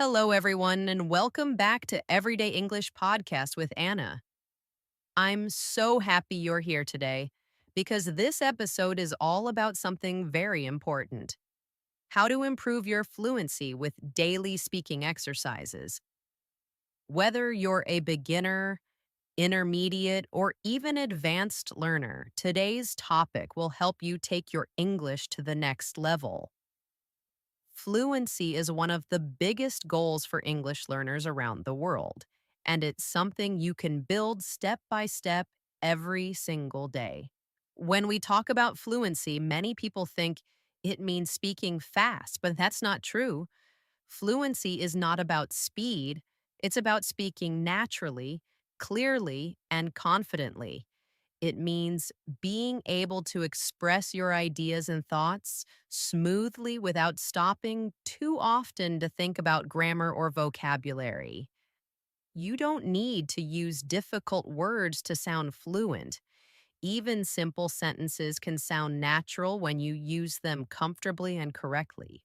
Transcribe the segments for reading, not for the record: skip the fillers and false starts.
Hello, everyone, and welcome back to Everyday English Podcast with Anna. I'm so happy you're here today because this episode is all about something very important: how to improve your fluency with daily speaking exercises. Whether you're a beginner, intermediate, or even advanced learner, today's topic will help you take your English to the next level. Fluency is one of the biggest goals for English learners around the world, and it's something you can build step by step every single day. When we talk about fluency, many people think it means speaking fast, but that's not true. Fluency is not about speed, it's about speaking naturally, clearly, and confidently. It means being able to express your ideas and thoughts smoothly without stopping too often to think about grammar or vocabulary. You don't need to use difficult words to sound fluent. Even simple sentences can sound natural when you use them comfortably and correctly.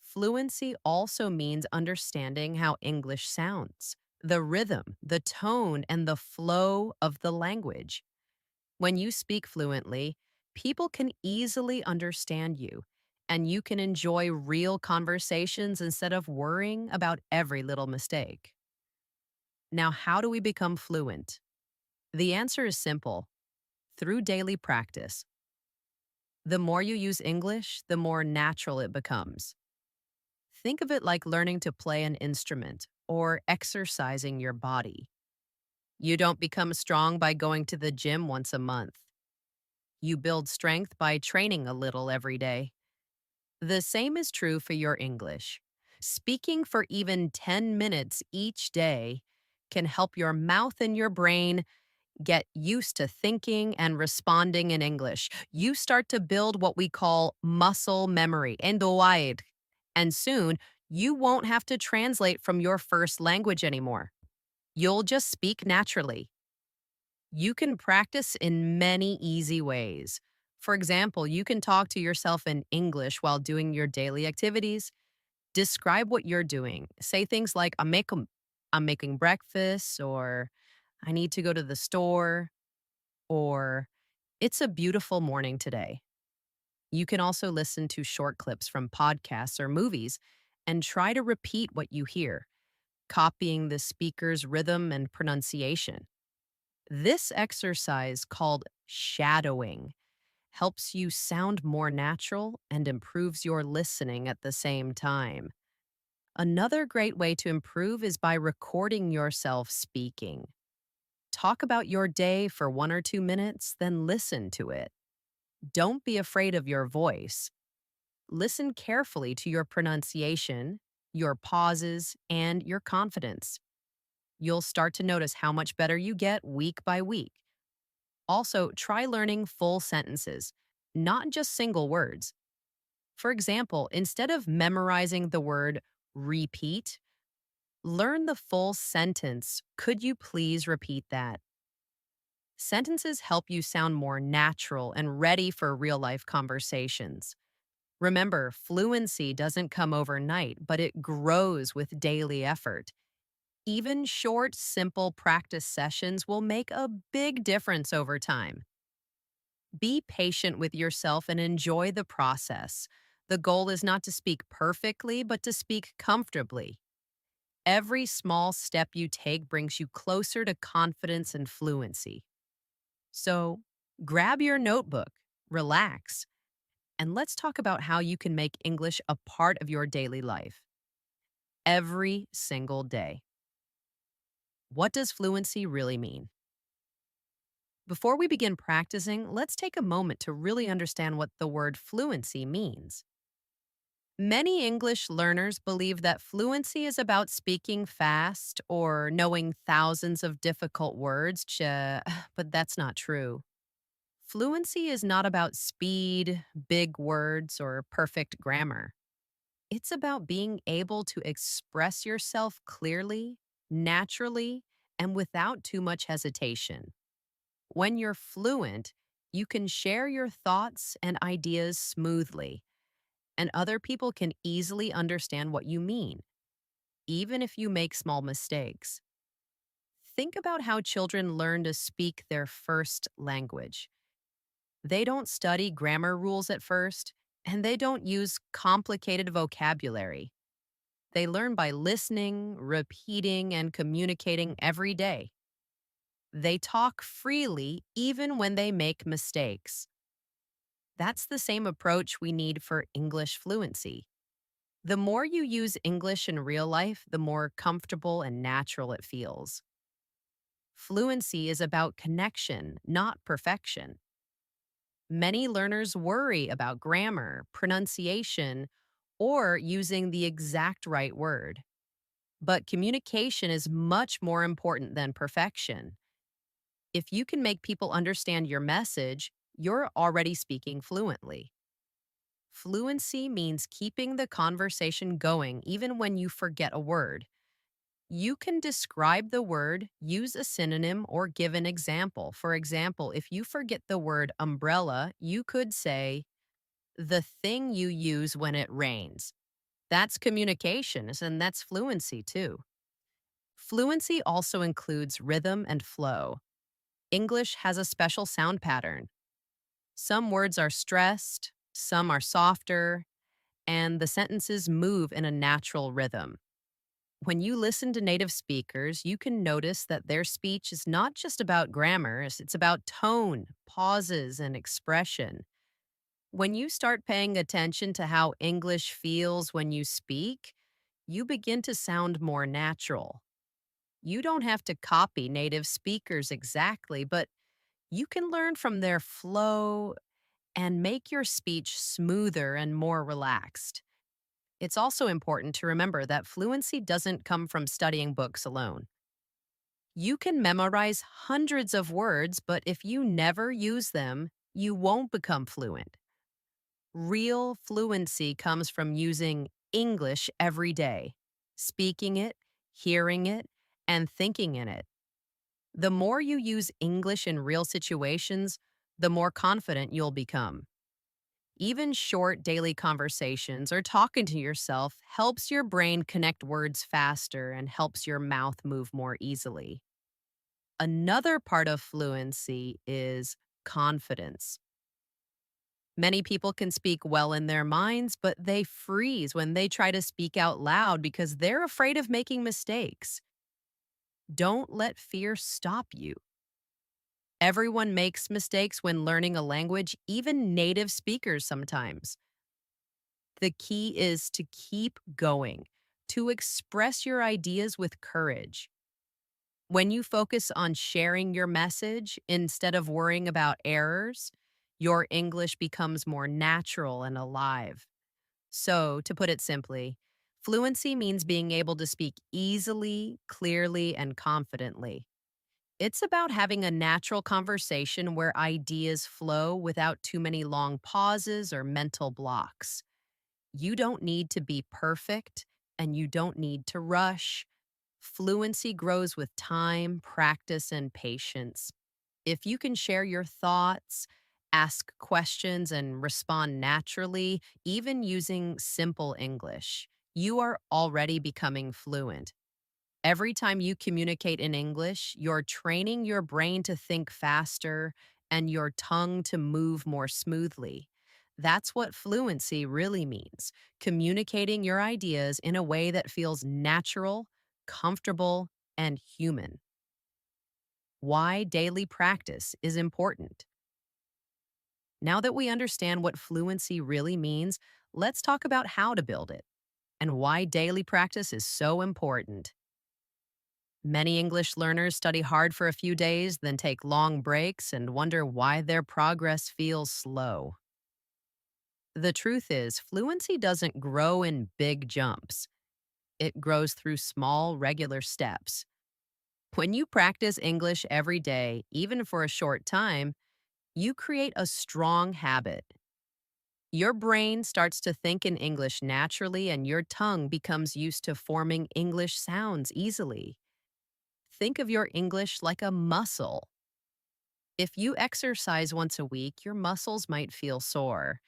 Fluency also means understanding how English sounds, the rhythm, the tone, and the flow of the language. When you speak fluently, people can easily understand you, and you can enjoy real conversations instead of worrying about every little mistake. Now, how do we become fluent? The answer is simple: through daily practice. The more you use English, the more natural it becomes. Think of it like learning to play an instrument or exercising your body. You don't become strong by going to the gym once a month. You build strength by training a little every day. The same is true for your English. Speaking for even 10 minutes each day can help your mouth and your brain get used to thinking and responding in English. You start to build what we call muscle memory, and soon you won't have to translate from your first language anymore. You'll just speak naturally. You can practice in many easy ways. For example, you can talk to yourself in English while doing your daily activities. Describe what you're doing. Say things like, I'm making breakfast, or I need to go to the store, or it's a beautiful morning today. You can also listen to short clips from podcasts or movies and try to repeat what you hear, copying the speaker's rhythm and pronunciation. This exercise, called shadowing, helps you sound more natural and improves your listening at the same time. Another great way to improve is by recording yourself speaking. Talk about your day for 1 or 2 minutes, then listen to it. Don't be afraid of your voice. Listen carefully to your pronunciation, your pauses, and your confidence. You'll start to notice how much better you get week by week. Also, try learning full sentences, not just single words. For example, instead of memorizing the word repeat, learn the full sentence. Could you please repeat that? Sentences help you sound more natural and ready for real life conversations. Remember, fluency doesn't come overnight, but it grows with daily effort. Even short, simple practice sessions will make a big difference over time. Be patient with yourself and enjoy the process. The goal is not to speak perfectly, but to speak comfortably. Every small step you take brings you closer to confidence and fluency. So, grab your notebook, relax, and let's talk about how you can make English a part of your daily life every single day. What does fluency really mean? Before we begin practicing, let's take a moment to really understand what the word fluency means. Many English learners believe that fluency is about speaking fast or knowing thousands of difficult words, but that's not true. Fluency is not about speed, big words, or perfect grammar. It's about being able to express yourself clearly, naturally, and without too much hesitation. When you're fluent, you can share your thoughts and ideas smoothly, and other people can easily understand what you mean. even if you make small mistakes. Think about how children learn to speak their first language. They don't study grammar rules at first, and they don't use complicated vocabulary. They learn by listening, repeating, and communicating every day. They talk freely even when they make mistakes. That's the same approach we need for English fluency. The more you use English in real life, the more comfortable and natural it feels. Fluency is about connection, not perfection. Many learners worry about grammar, pronunciation, or using the exact right word. But communication is much more important than perfection. If you can make people understand your message, you're already speaking fluently. Fluency means keeping the conversation going even when you forget a word. You can describe the word, use a synonym, or give an example. For example, if you forget the word umbrella, you could say, the thing you use when it rains. That's communication, and that's fluency too. Fluency also includes rhythm and flow. English has a special sound pattern. Some words are stressed, some are softer, and the sentences move in a natural rhythm. When you listen to native speakers, you can notice that their speech is not just about grammar, it's about tone, pauses, and expression. When you start paying attention to how English feels when you speak, you begin to sound more natural. You don't have to copy native speakers exactly, but you can learn from their flow and make your speech smoother and more relaxed. It's also important to remember that fluency doesn't come from studying books alone. You can memorize hundreds of words, but if you never use them, you won't become fluent. Real fluency comes from using English every day, speaking it, hearing it, and thinking in it. The more you use English in real situations, the more confident you'll become. Even short daily conversations or talking to yourself helps your brain connect words faster and helps your mouth move more easily. Another part of fluency is confidence. Many people can speak well in their minds, but they freeze when they try to speak out loud because they're afraid of making mistakes. Don't let fear stop you. Everyone makes mistakes when learning a language, even native speakers sometimes. The key is to keep going, to express your ideas with courage. When you focus on sharing your message instead of worrying about errors, your English becomes more natural and alive. So, to put it simply, fluency means being able to speak easily, clearly, and confidently. It's about having a natural conversation where ideas flow without too many long pauses or mental blocks. You don't need to be perfect and you don't need to rush. Fluency grows with time, practice, and patience. If you can share your thoughts, ask questions, and respond naturally, even using simple English, you are already becoming fluent. Every time you communicate in English, you're training your brain to think faster and your tongue to move more smoothly. That's what fluency really means, communicating your ideas in a way that feels natural, comfortable, and human. Why daily practice is important. Now that we understand what fluency really means, let's talk about how to build it and why daily practice is so important. Many English learners study hard for a few days, then take long breaks and wonder why their progress feels slow. The truth is, fluency doesn't grow in big jumps. It grows through small, regular steps. When you practice English every day, even for a short time, you create a strong habit. Your brain starts to think in English naturally, and your tongue becomes used to forming English sounds easily. Think of your English like a muscle. If you exercise once a week, your muscles might feel sore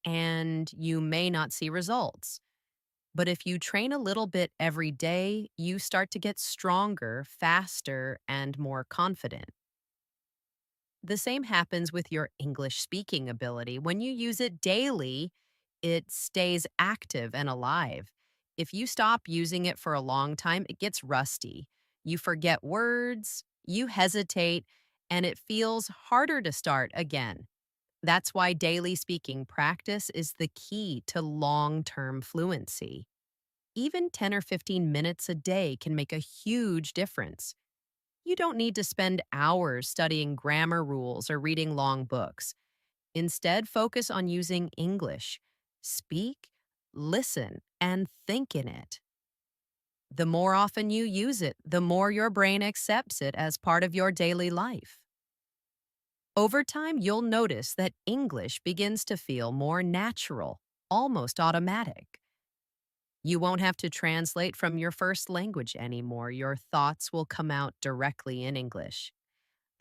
and you may not see results. But if you train a little bit every day, you start to get stronger, faster, and more confident. The same happens with your English speaking ability. When you use it daily, it stays active and alive. If you stop using it for a long time, it gets rusty. You forget words, you hesitate, and it feels harder to start again. That's why daily speaking practice is the key to long term fluency. Even 10 or 15 minutes a day can make a huge difference. You don't need to spend hours studying grammar rules or reading long books. Instead, focus on using English. Speak, listen, and think in it. The more often you use it, the more your brain accepts it as part of your daily life. Over time, you'll notice that English begins to feel more natural, almost automatic. You won't have to translate from your first language anymore. Your thoughts will come out directly in English.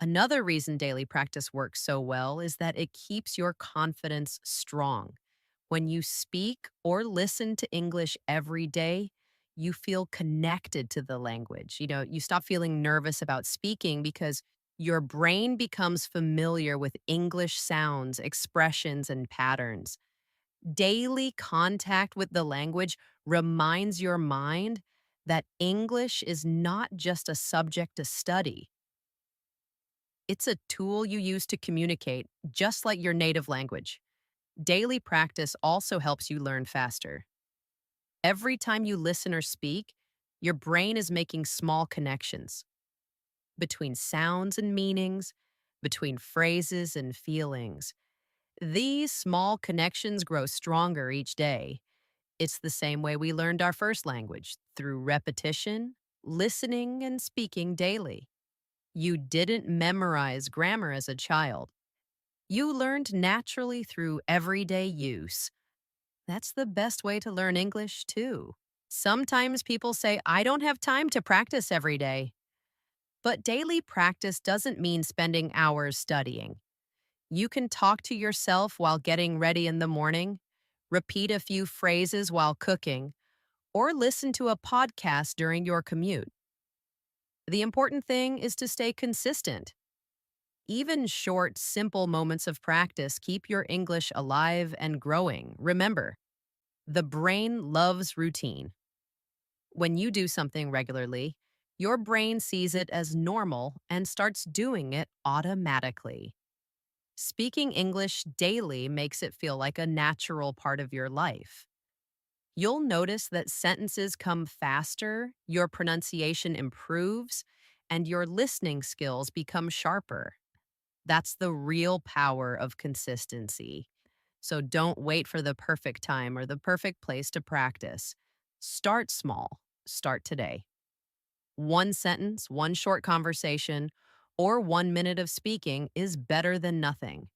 Another reason daily practice works so well is that it keeps your confidence strong. When you speak or listen to English every day, you feel connected to the language. You stop feeling nervous about speaking because your brain becomes familiar with English sounds, expressions, and patterns. Daily contact with the language reminds your mind that English is not just a subject to study. It's a tool you use to communicate, just like your native language. Daily practice also helps you learn faster. Every time you listen or speak, your brain is making small connections between sounds and meanings, between phrases and feelings. These small connections grow stronger each day. It's the same way we learned our first language through repetition, listening, and speaking daily. You didn't memorize grammar as a child. You learned naturally through everyday use. That's the best way to learn English, too. Sometimes people say, I don't have time to practice every day. But daily practice doesn't mean spending hours studying. You can talk to yourself while getting ready in the morning, repeat a few phrases while cooking, or listen to a podcast during your commute. The important thing is to stay consistent. Even short, simple moments of practice keep your English alive and growing. Remember, the brain loves routine. When you do something regularly, your brain sees it as normal and starts doing it automatically. Speaking English daily makes it feel like a natural part of your life. You'll notice that sentences come faster, your pronunciation improves, and your listening skills become sharper. That's the real power of consistency. So don't wait for the perfect time or the perfect place to practice. Start small. Start today. One sentence, one short conversation, or 1 minute of speaking is better than nothing.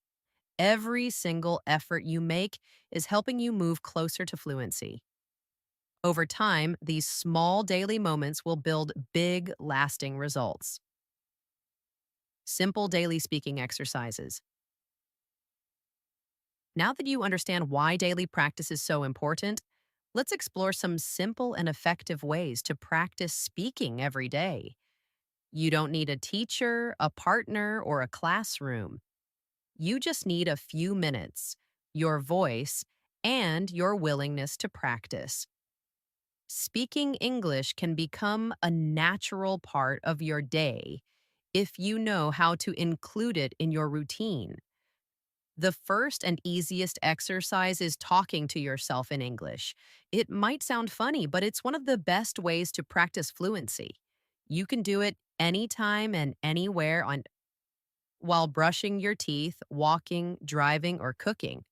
Every single effort you make is helping you move closer to fluency. Over time, these small daily moments will build big, lasting results. Simple daily speaking exercises. Now that you understand why daily practice is so important, let's explore some simple and effective ways to practice speaking every day. You don't need a teacher, a partner, or a classroom. You just need a few minutes, your voice, and your willingness to practice. Speaking English can become a natural part of your day if you know how to include it in your routine. The first and easiest exercise is talking to yourself in English. It might sound funny, but it's one of the best ways to practice fluency. You can do it anytime and anywhere while brushing your teeth, walking, driving, or cooking.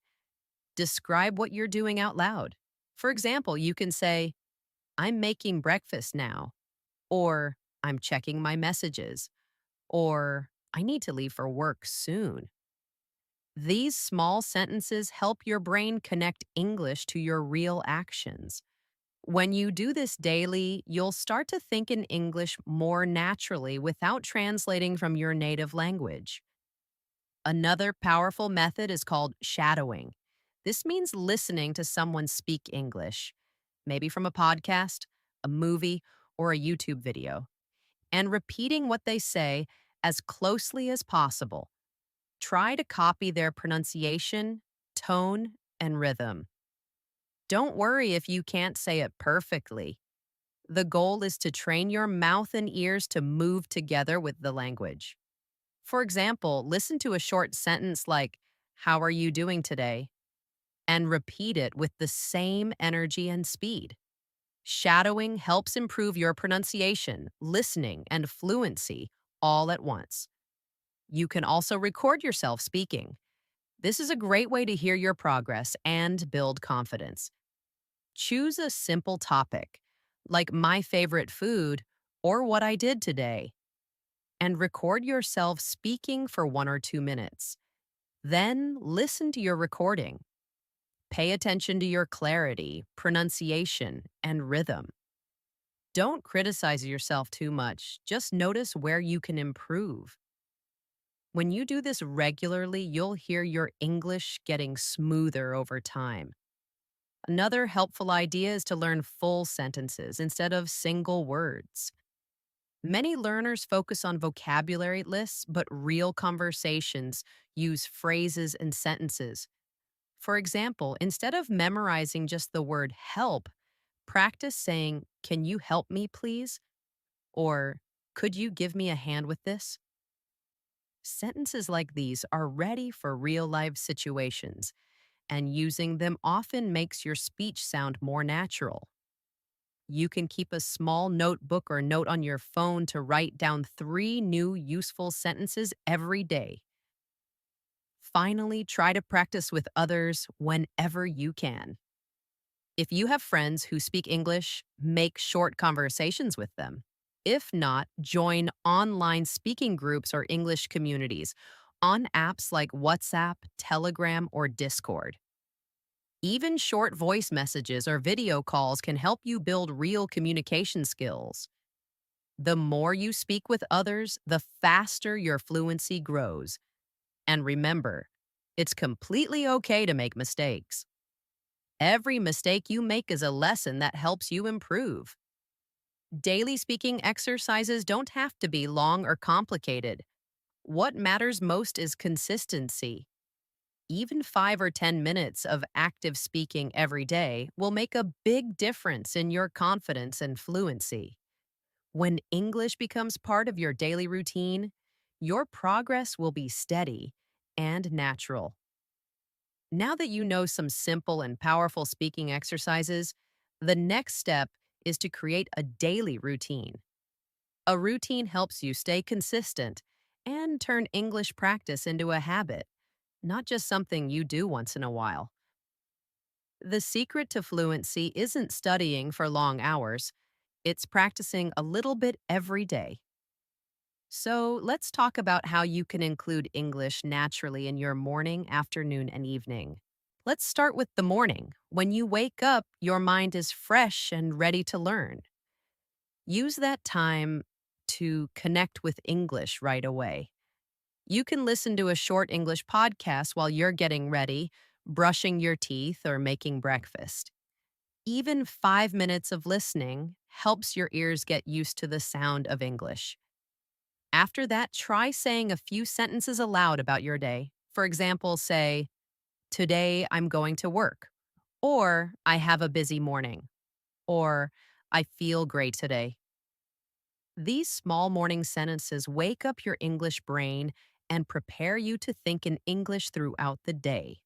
Describe what you're doing out loud. For example, you can say, I'm making breakfast now, or I'm checking my messages, or I need to leave for work soon. These small sentences help your brain connect English to your real actions. When you do this daily, you'll start to think in English more naturally without translating from your native language. Another powerful method is called shadowing. This means listening to someone speak English. maybe from a podcast, a movie, or a YouTube video, and repeating what they say as closely as possible. Try to copy their pronunciation, tone, and rhythm. Don't worry if you can't say it perfectly. The goal is to train your mouth and ears to move together with the language. For example, listen to a short sentence like, "How are you doing today?" and repeat it with the same energy and speed. Shadowing helps improve your pronunciation, listening, and fluency all at once. You can also record yourself speaking. This is a great way to hear your progress and build confidence. Choose a simple topic, like my favorite food or what I did today, and record yourself speaking for 1 or 2 minutes. Then listen to your recording. Pay attention to your clarity, pronunciation, and rhythm. Don't criticize yourself too much, just notice where you can improve. When you do this regularly, you'll hear your English getting smoother over time. Another helpful idea is to learn full sentences instead of single words. Many learners focus on vocabulary lists, but real conversations use phrases and sentences. For example, instead of memorizing just the word help, practice saying, "Can you help me, please?" Or, "Could you give me a hand with this?" Sentences like these are ready for real life situations, and using them often makes your speech sound more natural. You can keep a small notebook or note on your phone to write down 3 new useful sentences every day. Finally, try to practice with others whenever you can. If you have friends who speak English, make short conversations with them. If not, join online speaking groups or English communities on apps like WhatsApp, Telegram, or Discord. Even short voice messages or video calls can help you build real communication skills. The more you speak with others, the faster your fluency grows. And remember, it's completely okay to make mistakes. Every mistake you make is a lesson that helps you improve. Daily speaking exercises don't have to be long or complicated. What matters most is consistency. Even 5 or 10 minutes of active speaking every day will make a big difference in your confidence and fluency. When English becomes part of your daily routine, your progress will be steady and natural. Now that you know some simple and powerful speaking exercises, the next step is to create a daily routine. A routine helps you stay consistent and turn English practice into a habit, not just something you do once in a while. The secret to fluency isn't studying for long hours, it's practicing a little bit every day. So let's talk about how you can include English naturally in your morning, afternoon, and evening. Let's start with the morning. When you wake up, your mind is fresh and ready to learn. Use that time to connect with English right away. You can listen to a short English podcast while you're getting ready, brushing your teeth, or making breakfast. Even 5 minutes of listening helps your ears get used to the sound of English. After that, try saying a few sentences aloud about your day. For example, say, "Today I'm going to work," or "I have a busy morning," or "I feel great today." These small morning sentences wake up your English brain and prepare you to think in English throughout the day.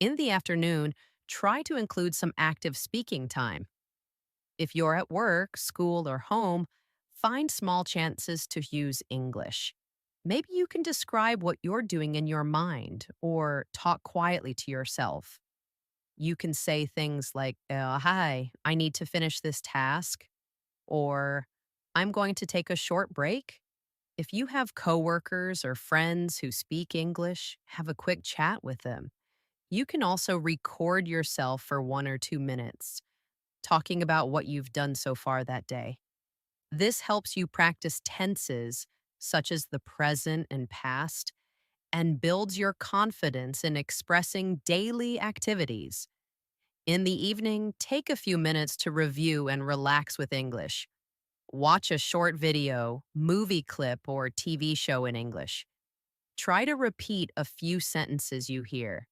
In the afternoon, try to include some active speaking time. If you're at work, school, or home, find small chances to use English. Maybe you can describe what you're doing in your mind or talk quietly to yourself. You can say things like, "Hi, I need to finish this task," or "I'm going to take a short break." If you have coworkers or friends who speak English, have a quick chat with them. You can also record yourself for 1 or 2 minutes, talking about what you've done so far that day. This helps you practice tenses, such as the present and past, and builds your confidence in expressing daily activities. In the evening, take a few minutes to review and relax with English. Watch a short video, movie clip, or TV show in English. Try to repeat a few sentences you hear.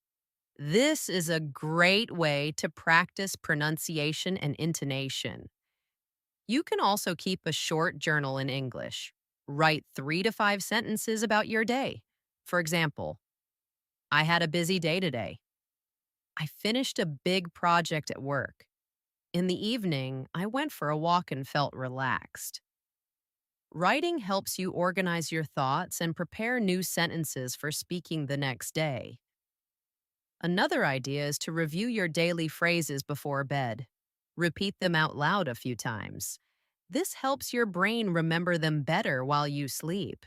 This is a great way to practice pronunciation and intonation. You can also keep a short journal in English. Write 3 to 5 sentences about your day. For example, I had a busy day today. I finished a big project at work. In the evening, I went for a walk and felt relaxed. Writing helps you organize your thoughts and prepare new sentences for speaking the next day. Another idea is to review your daily phrases before bed. Repeat them out loud a few times. This helps your brain remember them better while you sleep.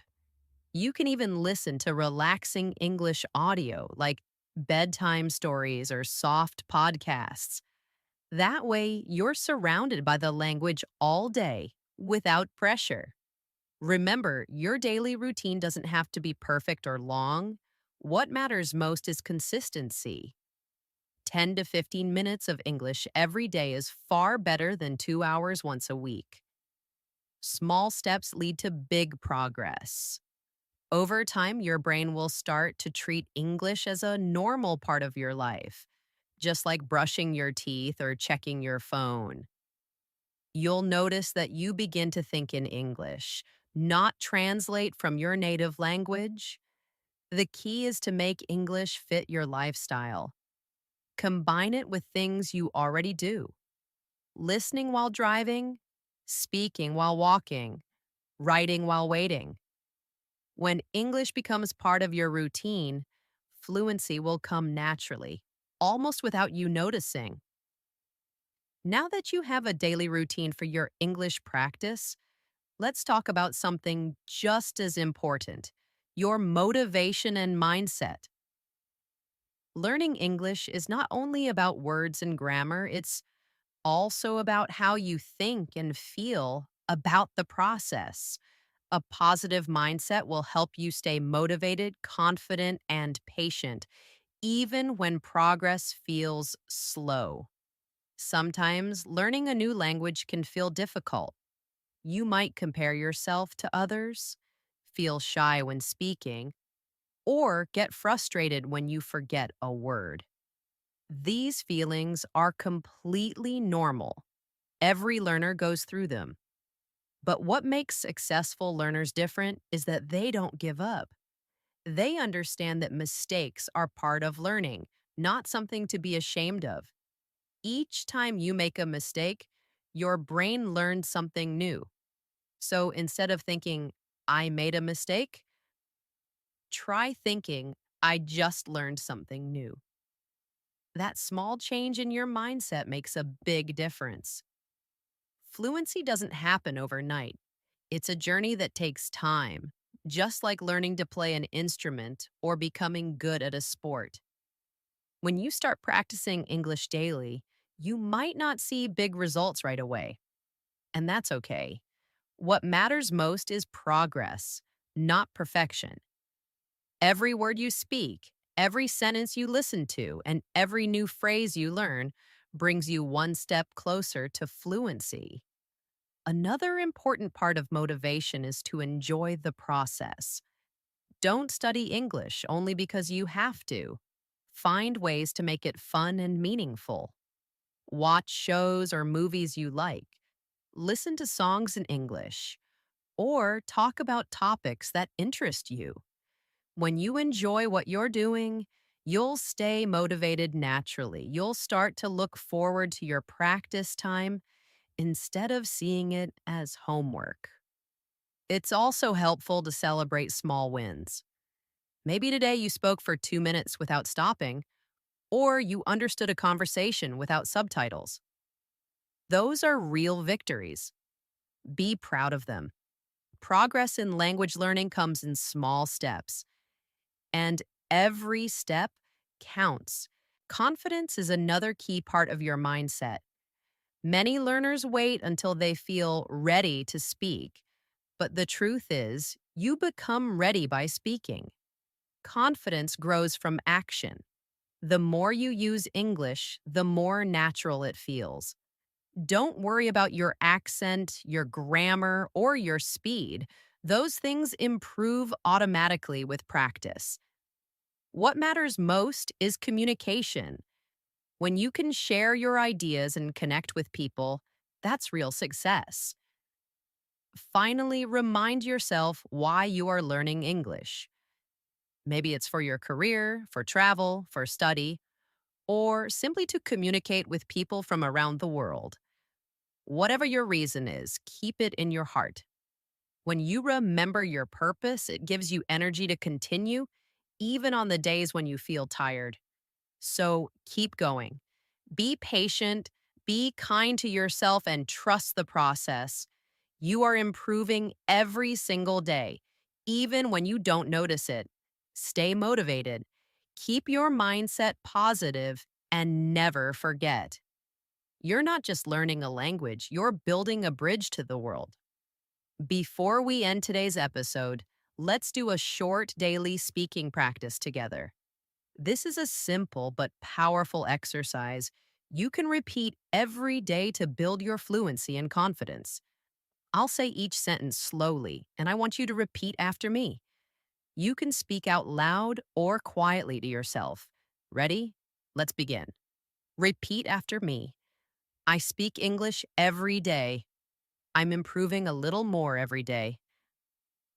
You can even listen to relaxing English audio like bedtime stories or soft podcasts. That way, you're surrounded by the language all day without pressure. Remember, your daily routine doesn't have to be perfect or long. What matters most is consistency. 10 to 15 minutes of English every day is far better than 2 hours once a week. Small steps lead to big progress. Over time, your brain will start to treat English as a normal part of your life, just like brushing your teeth or checking your phone. You'll notice that you begin to think in English, not translate from your native language. The key is to make English fit your lifestyle. Combine it with things you already do: listening while driving, speaking while walking, writing while waiting. When English becomes part of your routine, fluency will come naturally, almost without you noticing. Now that you have a daily routine for your English practice, let's talk about something just as important: your motivation and mindset. Learning English is not only about words and grammar, it's also about how you think and feel about the process. A positive mindset will help you stay motivated, confident, and patient, even when progress feels slow. Sometimes learning a new language can feel difficult. You might compare yourself to others, feel shy when speaking, or get frustrated when you forget a word. These feelings are completely normal. Every learner goes through them. But what makes successful learners different is that they don't give up. They understand that mistakes are part of learning, not something to be ashamed of. Each time you make a mistake, your brain learns something new. So instead of thinking, I made a mistake, try thinking, I just learned something new. That small change in your mindset makes a big difference. Fluency doesn't happen overnight. It's a journey that takes time, just like learning to play an instrument or becoming good at a sport. When you start practicing English daily, you might not see big results right away, and that's okay. What matters most is progress, not perfection. Every word you speak, every sentence you listen to, and every new phrase you learn brings you one step closer to fluency. Another important part of motivation is to enjoy the process. Don't study English only because you have to. Find ways to make it fun and meaningful. Watch shows or movies you like. Listen to songs in English, or talk about topics that interest you. When you enjoy what you're doing, you'll stay motivated naturally. You'll start to look forward to your practice time instead of seeing it as homework. It's also helpful to celebrate small wins. Maybe today you spoke for 2 minutes without stopping, or you understood a conversation without subtitles. Those are real victories. Be proud of them. Progress in language learning comes in small steps, and every step counts. Confidence is another key part of your mindset. Many learners wait until they feel ready to speak, but the truth is, you become ready by speaking. Confidence grows from action. The more you use English, the more natural it feels. Don't worry about your accent, your grammar, or your speed. Those things improve automatically with practice. What matters most is communication. When you can share your ideas and connect with people, that's real success. Finally, remind yourself why you are learning English. Maybe it's for your career, for travel, for study, or simply to communicate with people from around the world. Whatever your reason is, keep it in your heart. When you remember your purpose, it gives you energy to continue, even on the days when you feel tired. So keep going. Be patient, be kind to yourself, and trust the process. You are improving every single day, even when you don't notice it. Stay motivated. Keep your mindset positive and never forget. You're not just learning a language, you're building a bridge to the world. Before we end today's episode, let's do a short daily speaking practice together. This is a simple but powerful exercise you can repeat every day to build your fluency and confidence. I'll say each sentence slowly, and I want you to repeat after me. You can speak out loud or quietly to yourself. Ready? Let's begin. Repeat after me. I speak English every day. I'm improving a little more every day.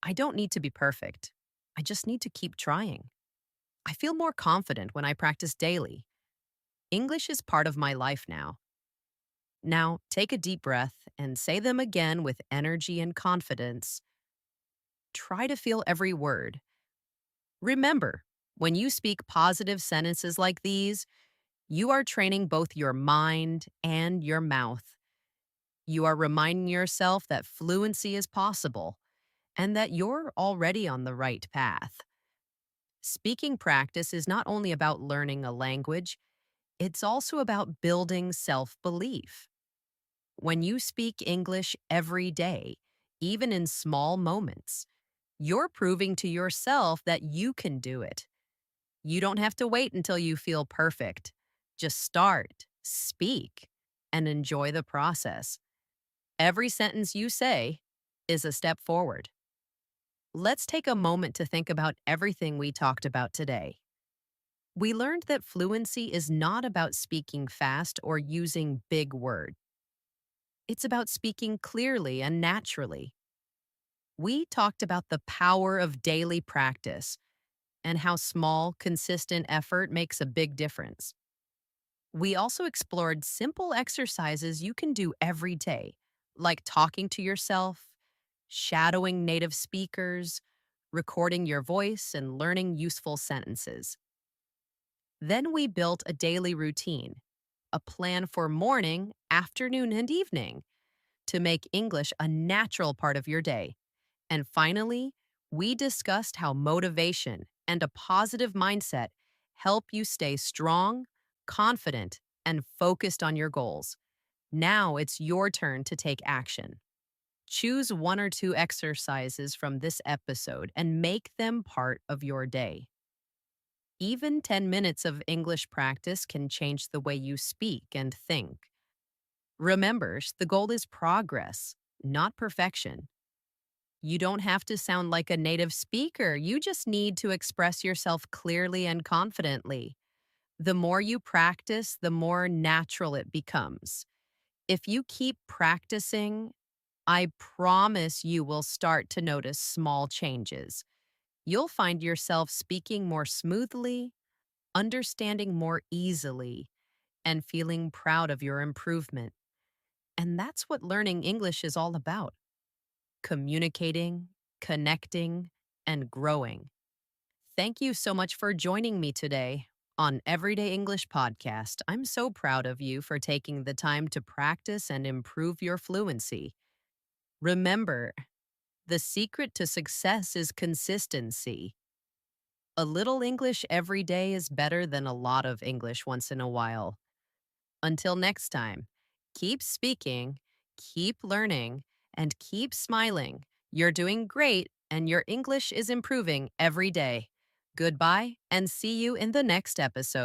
I don't need to be perfect. I just need to keep trying. I feel more confident when I practice daily. English is part of my life now. Now, take a deep breath and say them again with energy and confidence. Try to feel every word. Remember, when you speak positive sentences like these, you are training both your mind and your mouth. You are reminding yourself that fluency is possible and that you're already on the right path. Speaking practice is not only about learning a language, it's also about building self belief. When you speak English every day, even in small moments, you're proving to yourself that you can do it. You don't have to wait until you feel perfect. Just start, speak, and enjoy the process. Every sentence you say is a step forward. Let's take a moment to think about everything we talked about today. We learned that fluency is not about speaking fast or using big words. It's about speaking clearly and naturally. We talked about the power of daily practice and how small, consistent effort makes a big difference. We also explored simple exercises you can do every day, like talking to yourself, shadowing native speakers, recording your voice, and learning useful sentences. Then we built a daily routine, a plan for morning, afternoon, and evening to make English a natural part of your day. And finally, we discussed how motivation and a positive mindset help you stay strong, confident, and focused on your goals. Now it's your turn to take action. Choose one or two exercises from this episode and make them part of your day. Even 10 minutes of English practice can change the way you speak and think. Remember, the goal is progress, not perfection. You don't have to sound like a native speaker. You just need to express yourself clearly and confidently. The more you practice, the more natural it becomes. If you keep practicing, I promise you will start to notice small changes. You'll find yourself speaking more smoothly, understanding more easily, and feeling proud of your improvement. And that's what learning English is all about: communicating, connecting, and growing. Thank you so much for joining me today on Everyday English Podcast. I'm so proud of you for taking the time to practice and improve your fluency. Remember, the secret to success is consistency. A little English every day is better than a lot of English once in a while. Until next time, keep speaking, keep learning, and keep smiling. You're doing great, and your English is improving every day. Goodbye, and see you in the next episode.